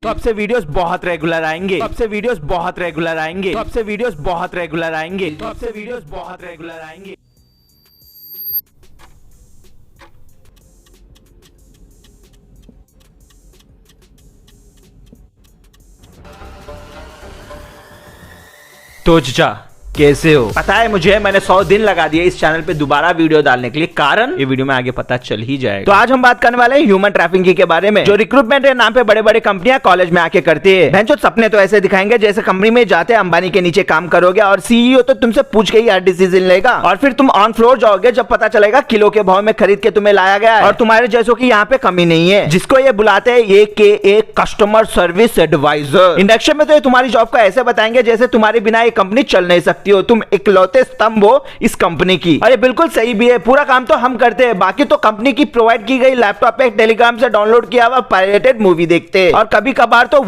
तो अब से वीडियोस बहुत रेगुलर आएंगे, तो अब से वीडियोस बहुत रेगुलर आएंगे, तो अब से वीडियोस बहुत रेगुलर आएंगे, तो अब से वीडियोस बहुत रेगुलर आएंगे। तो चाचा कैसे हो? पता है मुझे, मैंने 100 दिन लगा दिए इस चैनल पे दोबारा वीडियो डालने के लिए, कारण ये वीडियो में आगे पता चल ही जाएगा। तो आज हम बात करने वाले हैं ह्यूमन ट्रैफिकिंग के बारे में, जो रिक्रूटमेंट के नाम पे बड़े बड़े कंपनियां कॉलेज में आके करती है। भैंचो सपने तो ऐसे दिखाएंगे जैसे कंपनी में जाते अंबानी के नीचे काम करोगे और सीईओ तो तुमसे पूछ के ही हर डिसीजन लेगा, और फिर तुम ऑन फ्लोर जाओगे जब पता चलेगा किलो के भाव में खरीद के तुम्हें लाया गया है और तुम्हारे जैसों की यहाँ पे कमी नहीं है, जिसको ये बुलाते हैं AKA customer service advisor. Induction में तो ये तुम्हारी जॉब को ऐसे बताएंगे जैसे तुम्हारे बिना ये कंपनी चल नहीं सकती हो, तुम स्तंभ हो इस कंपनी की। अरे बिल्कुल सही भी है, पूरा काम तो हम करते हैं, बाकी तो कंपनी की प्रोवाइड की गई लैपटॉप पे टेलीग्राम से डाउनलोड किया हुआ पायरेटेड मूवी देखते हैं, और कभी कभार तो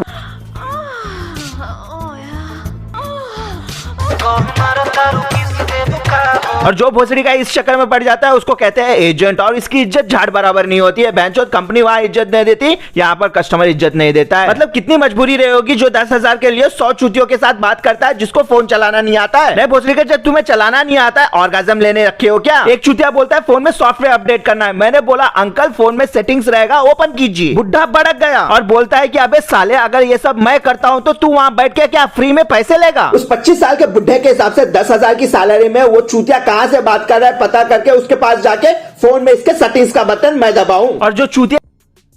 और जो भोसड़ी का इस चक्कर में पड़ जाता है उसको कहते हैं एजेंट, और इसकी इज्जत झाड़ बराबर नहीं होती है। बेंचोद कंपनी वहां इज्जत नहीं देती, यहाँ पर कस्टमर इज्जत नहीं देता है। मतलब कितनी मजबूरी रही होगी जो 10,000 के लिए 100 चूतियों के साथ बात करता है जिसको फोन चलाना नहीं आता है। नहीं भोसड़ी का, जब तुम्हें चलाना नहीं आता है ऑर्गाज्म लेने रखे हो क्या? एक चूतिया बोलता है फोन में सॉफ्टवेयर अपडेट करना है। मैंने बोला अंकल फोन में सेटिंग्स रहेगा, ओपन कीजिए। बुढ़ा भड़क गया और बोलता है कि अबे साले, अगर ये सब मैं करता हूँ तो तू वहां बैठ के क्या फ्री में पैसे लेगा? उस 25 साल के बुढ़े के हिसाब से 10,000 की सैलरी में वो चूतिया कहां से बात कर रहा है पता करके उसके पास जाके फोन में इसके सेटिंग्स का बटन मैं दबाऊं। और जो चूतिया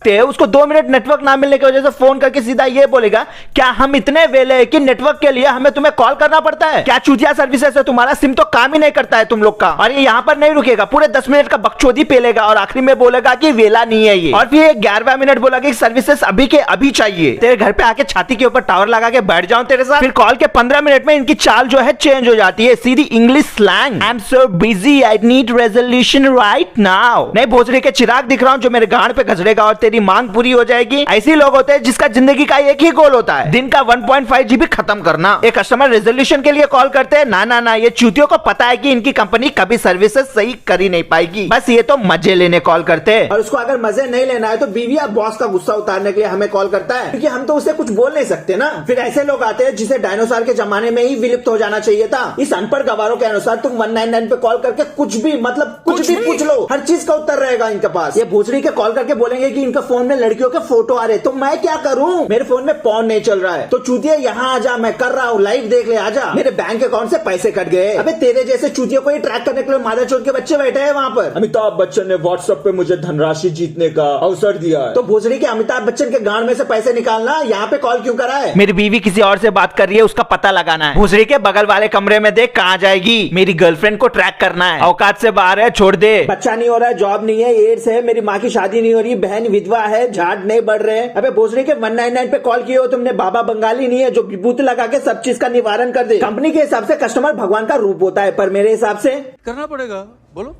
उसको 2 मिनट नेटवर्क ना मिलने की वजह से फोन करके सीधा ये बोलेगा, क्या हम इतने वेले हैं कि नेटवर्क के लिए हमें तुम्हें कॉल करना पड़ता है? क्या चूतिया सर्विसेज है तुम्हारा सिम तो काम ही नहीं करता है तुम लोग का? और ये यहाँ पर नहीं रुकेगा, पूरे 10 मिनट का बकचोदी पेलेगा और आखिरी में बोलेगा कि वेला नहीं है ये, और फिर 11वां मिनट बोला कि सर्विसेज अभी के अभी चाहिए। तेरे घर पे आके छाती के ऊपर टावर लगा के बैठ जाऊं तेरे साथ? फिर कॉल के 15 मिनट में इनकी चाल जो है चेंज हो जाती है, सीधी English slang, I am so busy, I need resolution right now. नहीं भोसड़ी के चिराग दिख रहा हूं जो मेरे गांड पे घसड़ेगा और तेरी मांग पूरी हो जाएगी। ऐसे लोग होते हैं जिसका जिंदगी का एक ही गोल होता है, दिन का 1.5 GB खत्म करना। एक कस्टमर रेजोल्यूशन के लिए कॉल करते हैं, ना ना ना, ये चूतियों को पता है कि इनकी कंपनी कभी सर्विसेज सही कर ही नहीं पाएगी, बस ये तो मजे लेने कॉल करते हैं। और उसको अगर मजे नहीं लेना है तो बीवी या बॉस का गुस्सा उतारने के लिए हमें कॉल करता है, क्योंकि हम तो उसे कुछ बोल नहीं सकते ना। फिर ऐसे लोग आते हैं जिसे डायनासोर के जमाने में ही विलुप्त हो जाना चाहिए था। इस अनपढ़ गवारों के अनुसार तुम 199 पे कॉल करके कुछ भी, मतलब कुछ भी पूछ लो, हर चीज का उत्तर रहेगा इनके पास। ये भोसड़ी के कॉल करके बोलेंगे कि इनका फोन में लड़कियों के फोटो आ रहे, तो मैं क्या करूं? मेरे फोन में पॉर्न नहीं चल रहा है, तो चूतिया यहाँ आजा, मैं कर रहा हूँ, लाइव देख ले, आजा। मेरे बैंक अकाउंट से पैसे कट गए। अबे तेरे जैसे चूतियों को ही ट्रैक करने के लिए मादरचोद के बच्चे बैठे हैं वहाँ पर। अमिताभ बच्चन ने व्हाट्सएप पे मुझे धनराशि जीतने का अवसर दिया है, तो भोसड़ी के अमिताभ बच्चन के गांड में से पैसे निकालना, यहाँ पे कॉल क्यों करा है? मेरी बीवी किसी और से बात कर रही है, उसका पता लगाना है। भोसड़ी के बगल वाले कमरे में देख कहाँ जाएगी, मेरी गर्लफ्रेंड को ट्रैक करना है, औकात से बाहर है, छोड़ दे। बच्चा नहीं हो रहा है, जॉब नहीं है, एड्स है, मेरी माँ की शादी नहीं हो रही, बहन विधवा है, झाड़ नहीं बढ़ रहे। अबे भोसड़ी के 199 पे कॉल किए हो तुमने, बाबा बंगाली नहीं है जो विभूति लगा के सब चीज का निवारण कर दे। कंपनी के हिसाब से कस्टमर भगवान का रूप होता है, पर मेरे हिसाब से करना पड़ेगा। बोलो,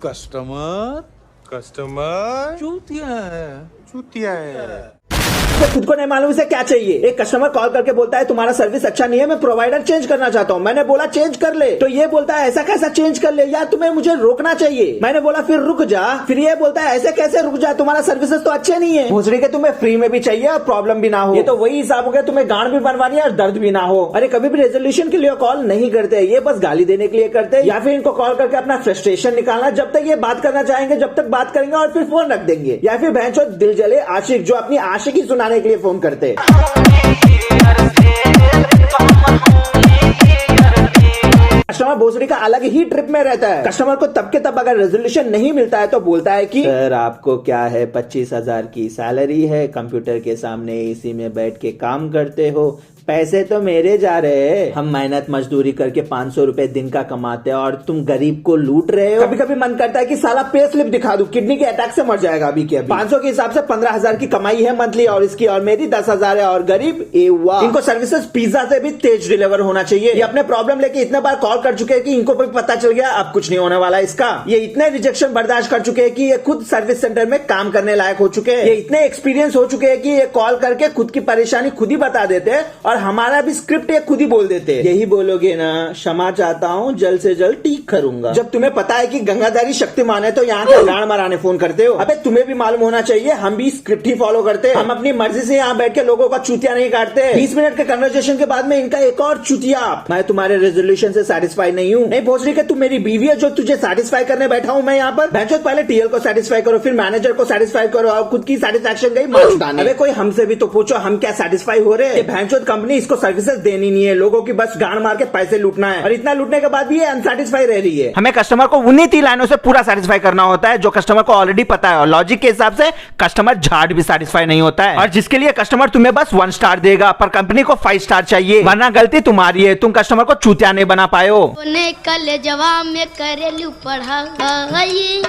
कस्टमर चूतिया है। खुद को नहीं मालूम इसे क्या चाहिए। एक कस्टमर कॉल करके बोलता है तुम्हारा सर्विस अच्छा नहीं है, मैं प्रोवाइडर चेंज करना चाहता हूँ। मैंने बोला चेंज कर ले, तो ये बोलता है ऐसा कैसा चेंज कर ले यार, तुम्हें मुझे रोकना चाहिए। मैंने बोला फिर रुक जा, फिर ये बोलता है ऐसे कैसे रुक जा, तुम्हारा सर्विसेज तो अच्छे नहीं है। भोसड़ी के तुम्हें फ्री में भी चाहिए और प्रॉब्लम भी ना हो, ये तो वही हिसाब हो गया, तुम्हें गांड भी बनवानी है और दर्द भी ना हो। अरे कभी भी रेजोल्यूशन के लिए कॉल नहीं करते, ये बस गाली देने के लिए करते, या फिर इनको कॉल करके अपना फ्रस्ट्रेशन निकालना। जब तक ये बात करना चाहेंगे जब तक बात करेंगे और फिर फोन रख देंगे। या फिर भैंचोद दिल जले आशिक जो अपनी आशिकी सुनाने के लिए फोन करते। कस्टमर भोसड़ी का अलग ही ट्रिप में रहता है। कस्टमर को तब के तब अगर रेजोल्यूशन नहीं मिलता है तो बोलता है कि सर आपको क्या है, 25,000 की सैलरी है, कंप्यूटर के सामने एसी में बैठ के काम करते हो, पैसे तो मेरे जा रहे हैं, हम मेहनत मजदूरी करके 500 रुपए दिन का कमाते हैं और तुम गरीब को लूट रहे हो। कभी कभी मन करता है कि साला पे स्लिप दिखा दूं, किडनी के अटैक से मर जाएगा अभी के अभी। 500 के हिसाब से 15,000 की कमाई है मंथली, और इसकी और मेरी 10,000 है, और गरीब एवा। इनको सर्विसेज पिज्जा से भी तेज डिलीवर होना चाहिए। ये अपने प्रॉब्लम लेके इतने बार कॉल कर चुके हैं कि इनको भी पता चल गया अब कुछ नहीं होने वाला इसका। ये इतने रिजेक्शन बर्दाश्त कर चुके हैं कि ये खुद सर्विस सेंटर में काम करने लायक हो चुके हैं। ये इतने एक्सपीरियंस हो चुके हैं कि ये कॉल करके खुद की परेशानी खुद ही बता देते हैं और हमारा भी स्क्रिप्ट ये खुद ही बोल देते, यही बोलोगे ना, क्षमा चाहता हूँ, जल्द से जल्द ठीक करूंगा। जब तुम्हें पता है कि गंगाधारी शक्तिमान है तो यहाँ का गाड़ मराने फोन करते हो। अबे तुम्हें भी मालूम होना चाहिए, हम भी स्क्रिप्ट ही फॉलो करते हैं। हम अपनी मर्जी से यहाँ बैठ के लोगों का चूतिया नहीं काटते। 20 मिनट के कन्वर्सेशन के बाद में इनका एक और चूतिया। मैं तुम्हारे रेजोल्यूशन से सेटिस्फाई नहीं हूँ। नहीं भोसड़ी के, तू मेरी बीवी है जो तुझे सेटिस्फाई करने बैठा हूँ मैं यहाँ पर। भैंचोद पहले टीएल को सेटिस्फाई करो, फिर मैनेजर को सेटिस्फाई करो, और खुद की सेटिस्फैक्शन गई मार्क्स डालने। अबे कोई हमसे भी तो पूछो, हम क्या सेटिस्फाई हो रहे हैं? भैंचोद कंपनी इसको सर्विसेज देनी नहीं है, लोगों की बस गाड़ मार के पैसे लूटना है, और इतना लूटने के बाद भी ये अनसेटिस्फाई रह रही है। हमें कस्टमर को उन्हीं 3 लाइनों से पूरा सेटिस्फाई करना होता है जो कस्टमर को ऑलरेडी पता है, और लॉजिक के हिसाब से कस्टमर झाड़ भी सेटिस्फाई नहीं होता है, और जिसके लिए कस्टमर तुम्हें बस 1 स्टार देगा, पर कंपनी को 5 स्टार चाहिए, वरना गलती तुम्हारी है, तुम कस्टमर को चूतिया नहीं बना पाए हो। कल जवाब में करेलू पढ़ाई।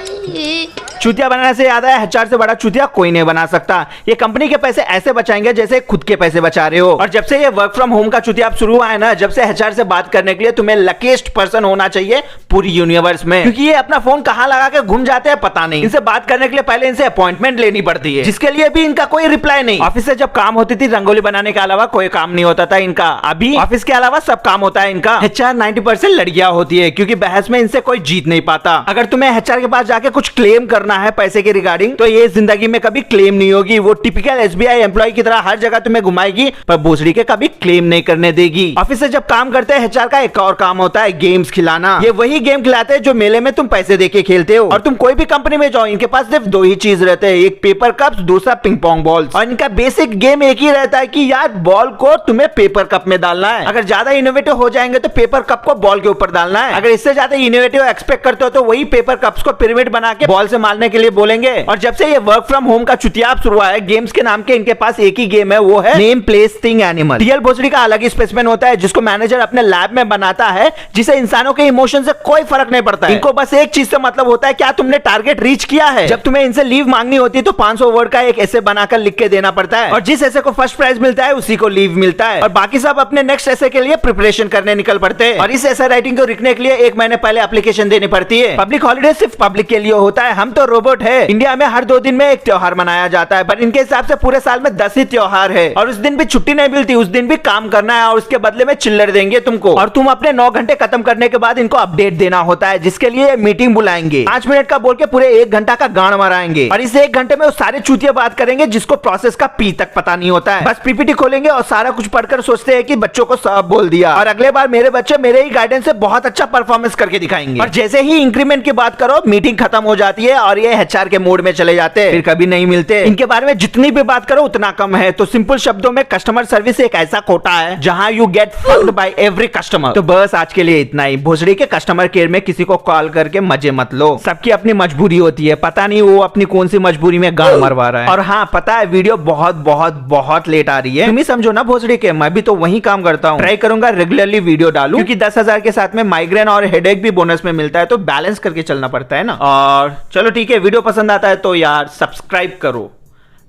चूतिया बनाने से याद है, HR से बड़ा चूतिया कोई नहीं बना सकता। ये कंपनी के पैसे ऐसे बचाएंगे जैसे खुद के पैसे बचा रहे हो। और जब से ये वर्क फ्रॉम होम का चूतिया आप शुरू हुआ है ना, जब से HR से बात करने के लिए तुम्हें लकीस्ट पर्सन होना चाहिए पूरी यूनिवर्स में, क्योंकि ये अपना फोन कहाँ लगा के घूम जाते हैं पता नहीं। इनसे बात करने के लिए पहले इनसे अपॉइंटमेंट लेनी पड़ती है, जिसके लिए भी इनका कोई रिप्लाई नहीं। ऑफिस से जब काम होती थी, रंगोली बनाने के अलावा कोई काम नहीं होता था इनका। अभी ऑफिस के अलावा सब काम होता है इनका। HR 90% लड़कियां होती है, क्योंकि बहस में इनसे कोई जीत नहीं पाता। अगर तुम्हें HR के पास जाके कुछ क्लेम करना है पैसे के रिगार्डिंग, तो ये जिंदगी में कभी क्लेम नहीं होगी। वो टिपिकल SBI एम्प्लॉय की तरह हर जगह तुम्हें घुमाएगी, पर भोसड़ी के कभी क्लेम नहीं करने देगी। ऑफिस से जब काम करते हैं, HR का एक और काम होता है गेम्स खिलाना। ये वही गेम खिलाते हैं जो मेले में तुम पैसे देके खेलते हो। और तुम कोई भी कंपनी में जाओ, इनके पास सिर्फ 2 ही चीज रहते हैं, एक पेपर कप्स, दूसरा पिंग पोंग बॉल्स। और इनका बेसिक गेम एक ही रहता है कि यार बॉल को तुम्हें पेपर कप में डालना है। अगर ज्यादा इनोवेटिव हो जाएंगे तो पेपर कप को बॉल के ऊपर डालना है। अगर इससे ज्यादा इनोवेटिव एक्सपेक्ट करते हो तो वही पेपर कप्स को पिरामिड बना के बॉल से मारने के लिए बोलेंगे। और जब से ये वर्क फ्रॉम होम का चुतियाब शुरू हुआ है, गेम्स के नाम के इनके पास एक ही गेम है, वो है name place thing animal. TL भोसड़ी का अलग ही स्पेसिमेन होता है, जिसको मैनेजर अपने लैब में बनाता है, जिसे इंसानों के इमोशन से कोई फर्क नहीं पड़ता है। इनको बस एक चीज से मतलब होता है, क्या तुमने टारगेट रीच किया है। जब तुम्हें इनसे लीव मांगनी होती है तो 500 वर्ड का एक ऐसे बनाकर लिख के देना पड़ता है, और जिस ऐसे को फर्स्ट प्राइज मिलता है उसी को लीव मिलता है, और बाकी सब अपने नेक्स्ट ऐसे के लिए प्रिपरेशन करने निकल पड़ते हैं। और इस ऐसे राइटिंग को लिखने के लिए 1 महीने पहले एप्लीकेशन देनी पड़ती है। पब्लिक हॉलिडे सिर्फ पब्लिक के लिए होता है, हम तो रोबोट है। इंडिया में हर 2 दिन में एक त्योहार मनाया जाता है, पर इनके हिसाब से पूरे साल में 10 ही त्योहार है, और उस दिन भी छुट्टी नहीं मिलती, उस दिन भी काम करना है, और उसके बदले में चिल्लर देंगे तुमको। और तुम अपने 9 घंटे खत्म करने के बाद इनको अपडेट देना होता है, जिसके लिए मीटिंग बुलाएंगे, 5 मिनट का बोल के पूरे 1 घंटा का गांड मराएंगे, और इस 1 घंटे में वो सारे चूतिया बात करेंगे जिसको प्रोसेस का पी तक पता नहीं होता है। बस पीपीटी खोलेंगे और सारा कुछ पढ़कर सोचते हैं कि बच्चों को सब बोल दिया, और अगले बार मेरे बच्चे मेरे ही गाइडेंस से बहुत अच्छा परफॉर्मेंस करके दिखाएंगे। और जैसे ही इंक्रीमेंट की बात करो, मीटिंग खत्म हो जाती है और ये HR के मोड में चले जाते हैं, फिर कभी नहीं मिलते। इनके बारे में जितनी भी बात करो उतना कम है। तो सिंपल शब्दों में कस्टमर सर्विस एक ऐसा कोटा है जहां you get fucked by every customer. तो बस आज के लिए इतना ही। भोसड़ी के कस्टमर केयर में किसी को कॉल करके मजे मत लो, सबकी अपनी मजबूरी होती है, पता नहीं वो अपनी कौन सी मजबूरी में गाड़ मरवा रहा है। और हाँ, पता है वीडियो बहुत बहुत बहुत लेट आ रही है, तुम ही समझो ना भोसड़ी के, मैं भी तो वही काम करता हूँ। ट्राई करूंगा रेगुलरली वीडियो डालूं, क्योंकि 10,000 के साथ में माइग्रेन और हेडेक भी बोनस में मिलता है, तो बैलेंस करके चलना पड़ता है ना। और चलो ठीक है, वीडियो पसंद आता है तो यार सब्सक्राइब करो,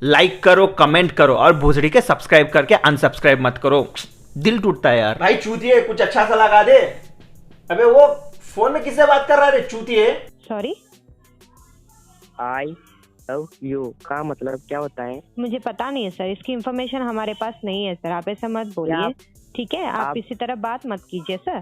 लाइक करो, कमेंट करो, और भोसड़ी के सब्सक्राइब करके अनसब्सक्राइब मत करो, दिल टूटता है यार। भाई चूतिए, कुछ अच्छा सा लगा दे। अबे वो फोन में किससे बात कर रहा है चूतिए? सॉरी, आई लव यू का मतलब क्या होता है? मुझे पता नहीं है सर, इसकी इन्फॉर्मेशन हमारे पास नहीं है सर, आप ऐसा मत बोलिए, ठीक है? आप इसी तरह बात मत कीजिए सर।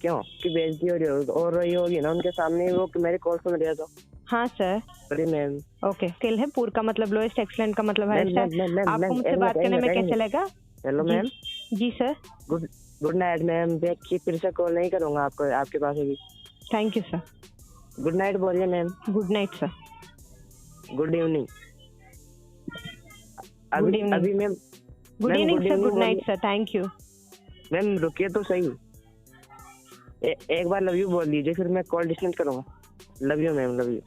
क्यों कि बेइज्जती हो रही होगी ना उनके सामने, वो कि मेरी कॉल सुन रही है तो। हाँ sir. Sorry ma'am. Okay, skill है पूर का मतलब लोएस्ट, एक्सीलेंट का मतलब है सर। आपको मुझसे बात करने में कैसे लगा? Hello ma'am. जी सर। गुड नाइट मैम, फिर से कॉल नहीं करूंगा आपको, आपके पास अभी। Thank you sir. Good night बोलिए ma'am. Good night sir. Good evening. Good evening. अभी ma'am. Good evening sir, good night sir, thank you. Ma'am रुकिए तो सही, एक बार लव यू बोल दीजिए, फिर मैं कॉल डिस्कनेक्ट करूंगा। Love you ma'am, love you.